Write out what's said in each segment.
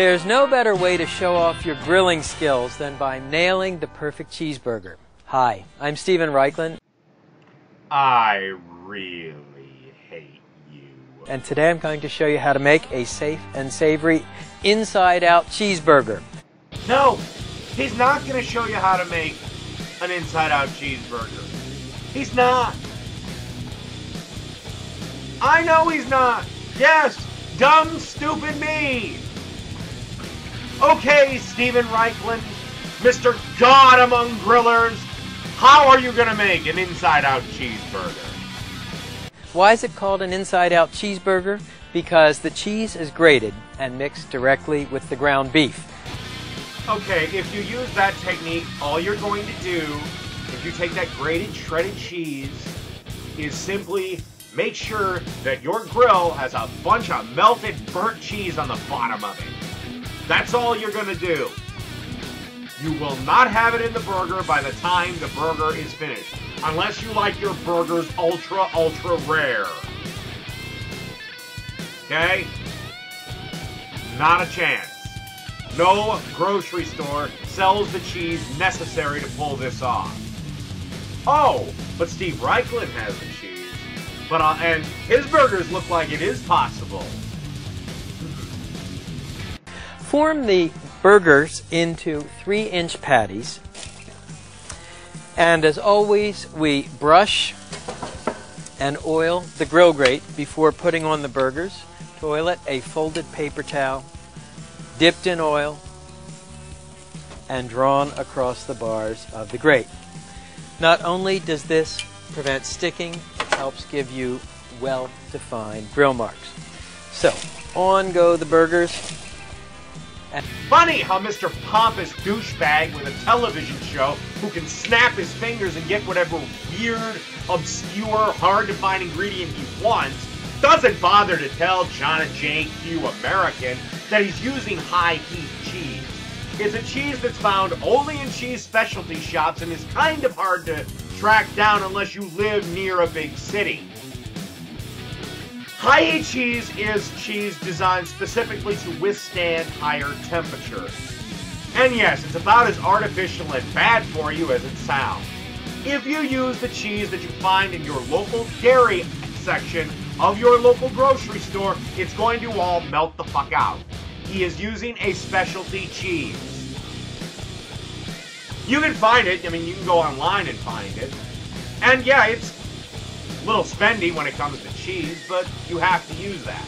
There's no better way to show off your grilling skills than by nailing the perfect cheeseburger. Hi, I'm Stephen Raichlen. I really hate you. And today I'm going to show you how to make a safe and savory inside-out cheeseburger. No, he's not going to show you how to make an inside-out cheeseburger. He's not. I know he's not. Yes, dumb, stupid me. Okay, Stephen Raichlen, Mr. God among grillers, how are you going to make an inside-out cheeseburger? Why is it called an inside-out cheeseburger? Because the cheese is grated and mixed directly with the ground beef. Okay, if you use that technique, all you're going to do, if you take that grated, shredded cheese, is simply make sure that your grill has a bunch of melted, burnt cheese on the bottom of it. That's all you're going to do. You will not have it in the burger by the time the burger is finished. Unless you like your burgers ultra, ultra rare. Okay? Not a chance. No grocery store sells the cheese necessary to pull this off. Oh, but Steve Raichlen has the cheese. And his burgers look like it is possible. Form the burgers into 3-inch patties. And as always, we brush and oil the grill grate before putting on the burgers. To oil it, a folded paper towel, dipped in oil, and drawn across the bars of the grate. Not only does this prevent sticking, it helps give you well-defined grill marks. So, on go the burgers. Funny how Mr. Pompous douchebag with a television show who can snap his fingers and get whatever weird, obscure, hard-to-find ingredient he wants doesn't bother to tell John and Jane Q American that he's using high-heat cheese. It's a cheese that's found only in cheese specialty shops and is kind of hard to track down unless you live near a big city. High-heat cheese is cheese designed specifically to withstand higher temperatures. And yes, it's about as artificial and bad for you as it sounds. If you use the cheese that you find in your local dairy section of your local grocery store, it's going to all melt the fuck out. He is using a specialty cheese. You can find it, I mean, you can go online and find it. And yeah, it's a little spendy when it comes to cheese, but you have to use that.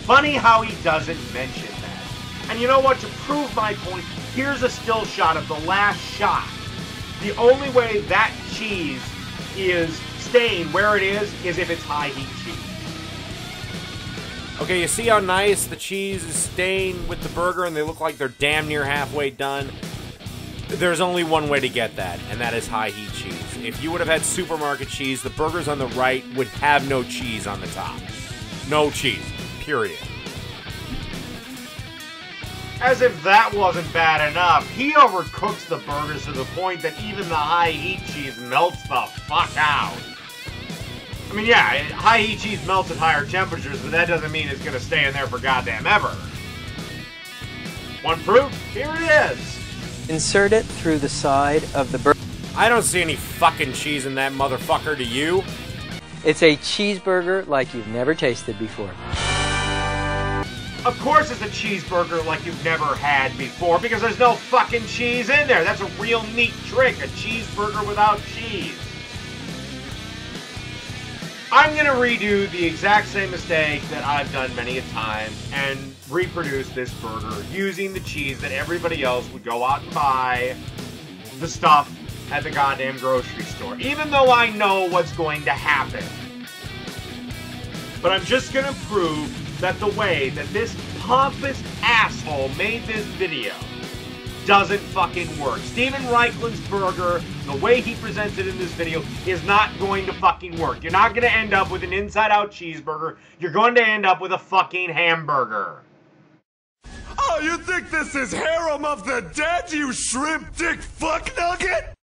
Funny how he doesn't mention that. And you know what? To prove my point, here's a still shot of the last shot. The only way that cheese is staying where it is if it's high heat cheese. Okay, you see how nice the cheese is staying with the burger and they look like they're damn near halfway done? There's only one way to get that, and that is high heat cheese. If you would have had supermarket cheese, the burgers on the right would have no cheese on the top. No cheese. Period. As if that wasn't bad enough, he overcooks the burgers to the point that even the high heat cheese melts the fuck out. I mean, yeah, high heat cheese melts at higher temperatures, but that doesn't mean it's gonna stay in there for goddamn ever. Want proof? Here it is. Insert it through the side of the burger. I don't see any fucking cheese in that motherfucker, do you? It's a cheeseburger like you've never tasted before. Of course it's a cheeseburger like you've never had before, because there's no fucking cheese in there. That's a real neat trick, a cheeseburger without cheese. I'm gonna redo the exact same mistake that I've done many a time and reproduce this burger using the cheese that everybody else would go out and buy the stuff at the goddamn grocery store, even though I know what's going to happen. But I'm just gonna prove that the way that this pompous asshole made this video doesn't fucking work. Stephen Reichlen's burger, the way he presents it in this video, is not going to fucking work. You're not going to end up with an inside-out cheeseburger. You're going to end up with a fucking hamburger. Oh, you think this is Harem of the Dead, you shrimp dick fuck nugget?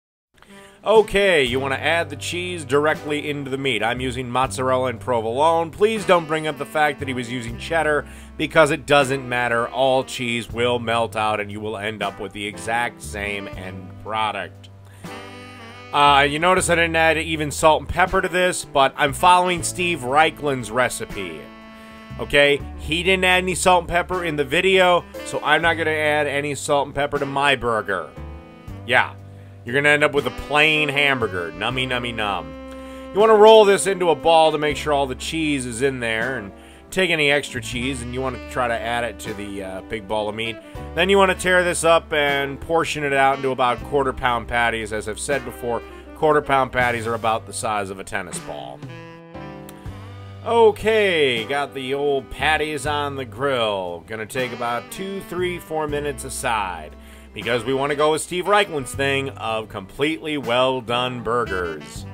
Okay, you want to add the cheese directly into the meat. I'm using mozzarella and provolone. Please don't bring up the fact that he was using cheddar. because it doesn't matter. All cheese will melt out and you will end up with the exact same end product. You notice I didn't add even salt and pepper to this, but I'm following Steve Reichlen's recipe. Okay, he didn't add any salt and pepper in the video, so I'm not going to add any salt and pepper to my burger. Yeah, you're going to end up with a plain hamburger. Nummy, nummy, num. You want to roll this into a ball to make sure all the cheese is in there, and take any extra cheese, and you want to try to add it to the big ball of meat. Then you want to tear this up and portion it out into about quarter-pound patties. As I've said before, quarter-pound patties are about the size of a tennis ball. Okay, got the old patties on the grill. Gonna take about 2, 3, 4 minutes aside, because we want to go with Steve Reichlen's thing of completely well-done burgers.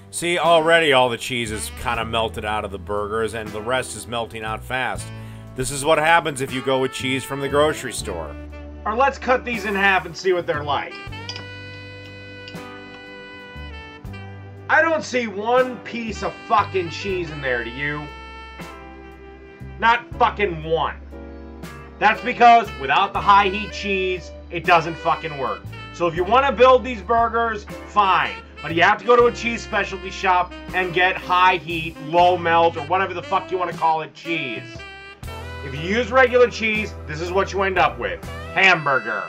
See, already all the cheese is kind of melted out of the burgers, and the rest is melting out fast. This is what happens if you go with cheese from the grocery store. Or let's cut these in half and see what they're like. I don't see one piece of fucking cheese in there, do you? Not fucking one. That's because without the high heat cheese, it doesn't fucking work. So if you want to build these burgers, fine. But you have to go to a cheese specialty shop and get high heat, low melt, or whatever the fuck you want to call it, cheese. If you use regular cheese, this is what you end up with. Hamburger.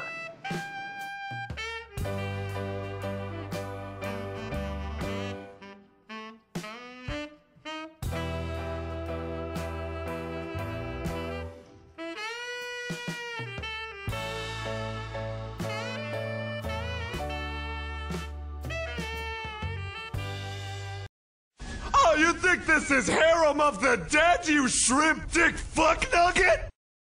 Oh, you think this is harem of the dead, you shrimp dick fuck nugget?